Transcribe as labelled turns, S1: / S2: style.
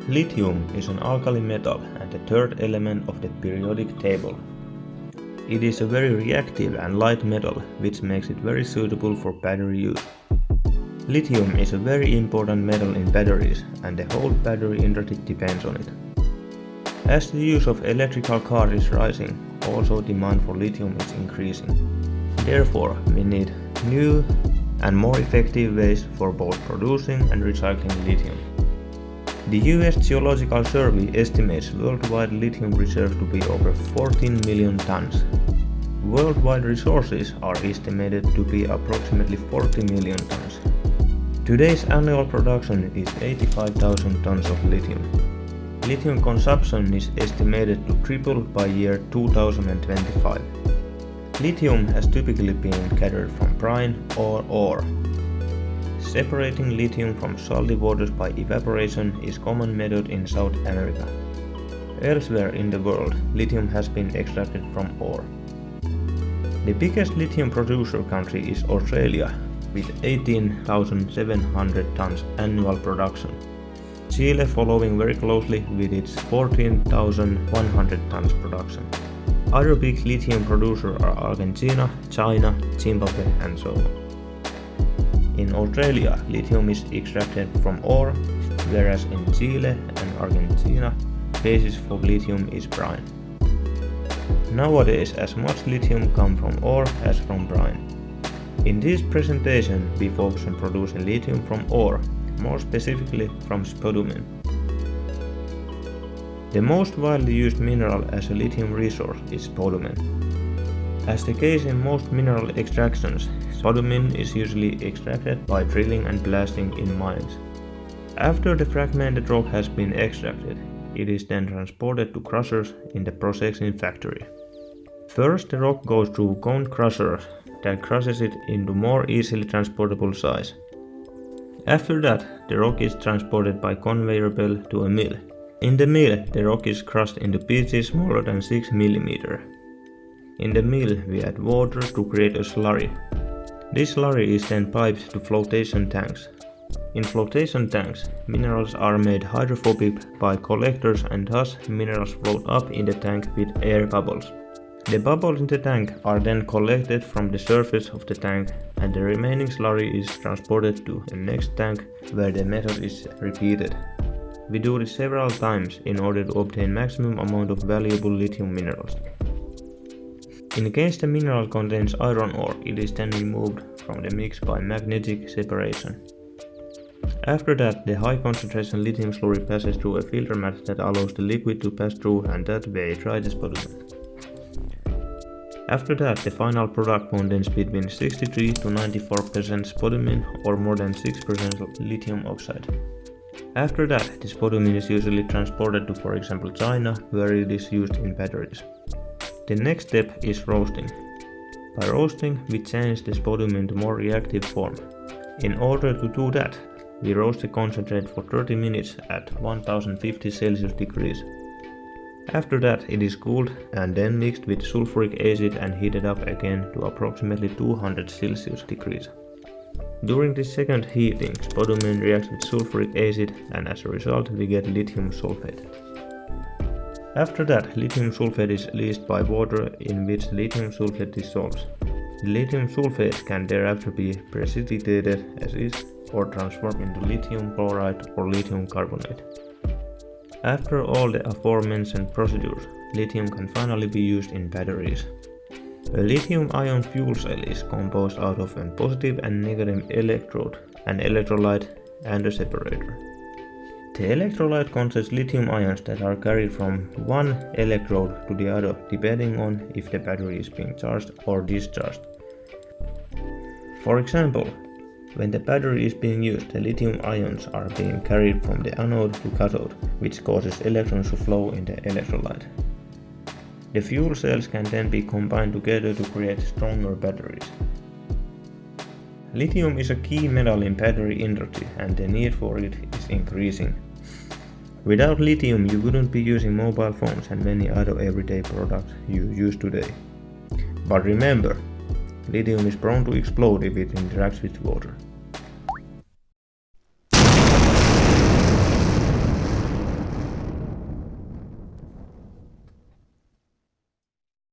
S1: Lithium is an alkali metal and the third element of the periodic table. It is a very reactive and light metal, which makes it very suitable for battery use. Lithium is a very important metal in batteries, and the whole battery industry depends on it. As the use of electrical cars is rising, also demand for lithium is increasing. Therefore, we need new and more effective ways for both producing and recycling lithium. The US Geological Survey estimates worldwide lithium reserves to be over 14 million tons. Worldwide resources are estimated to be approximately 40 million tons. Today's annual production is 85,000 tons of lithium. Lithium consumption is estimated to triple by year 2025. Lithium has typically been gathered from brine or ore. Separating lithium from salty waters by evaporation is a common method in South America. Elsewhere in the world, lithium has been extracted from ore. The biggest lithium producer country is Australia, with 18,700 tons annual production. Chile following very closely with its 14,100 tons production. Other big lithium producers are Argentina, China, Zimbabwe and so on. In Australia, lithium is extracted from ore, whereas in Chile and Argentina, basis for lithium is brine. Nowadays, as much lithium comes from ore as from brine. In this presentation, we focus on producing lithium from ore, more specifically from spodumene. The most widely used mineral as a lithium resource is spodumene. As the case in most mineral extractions, spodumene is usually extracted by drilling and blasting in mines. After the fragmented rock has been extracted, it is then transported to crushers in the processing factory. First, the rock goes through cone crushers that crushes it into more easily transportable size. After that, the rock is transported by conveyor belt to a mill. In the mill, the rock is crushed into pieces smaller than 6 mm. In the mill, we add water to create a slurry. This slurry is then piped to flotation tanks. In flotation tanks, minerals are made hydrophobic by collectors and thus minerals float up in the tank with air bubbles. The bubbles in the tank are then collected from the surface of the tank and the remaining slurry is transported to the next tank where the method is repeated. We do this several times in order to obtain maximum amount of valuable lithium minerals. In case the mineral contains iron ore, it is then removed from the mix by magnetic separation. After that, the high concentration lithium slurry passes through a filter mat that allows the liquid to pass through and that way dry the spodumene. After that, the final product contains between 63 to 94% spodumene or more than 6% lithium oxide. After that, the spodumene is usually transported to, for example, China, where it is used in batteries. The next step is roasting. By roasting, we change the spodumene to more reactive form. In order to do that, we roast the concentrate for 30 minutes at 1050 Celsius degrees. After that, it is cooled and then mixed with sulfuric acid and heated up again to approximately 200 Celsius degrees. During this second heating, spodumene reacts with sulfuric acid and as a result we get lithium sulfate. After that, lithium sulfate is released by water in which lithium sulfate dissolves. The lithium sulfate can thereafter be precipitated as is or transformed into lithium chloride or lithium carbonate. After all the aforementioned procedures, lithium can finally be used in batteries. A lithium-ion fuel cell is composed out of a positive and negative electrode, an electrolyte, and a separator. The electrolyte contains lithium ions that are carried from one electrode to the other depending on if the battery is being charged or discharged. For example, when the battery is being used, the lithium ions are being carried from the anode to cathode, which causes electrons to flow in the electrolyte. The fuel cells can then be combined together to create stronger batteries. Lithium is a key metal in battery industry and the need for it is increasing. Without lithium, you wouldn't be using mobile phones and many other everyday products you use today. But remember, lithium is prone to explode if it interacts with water.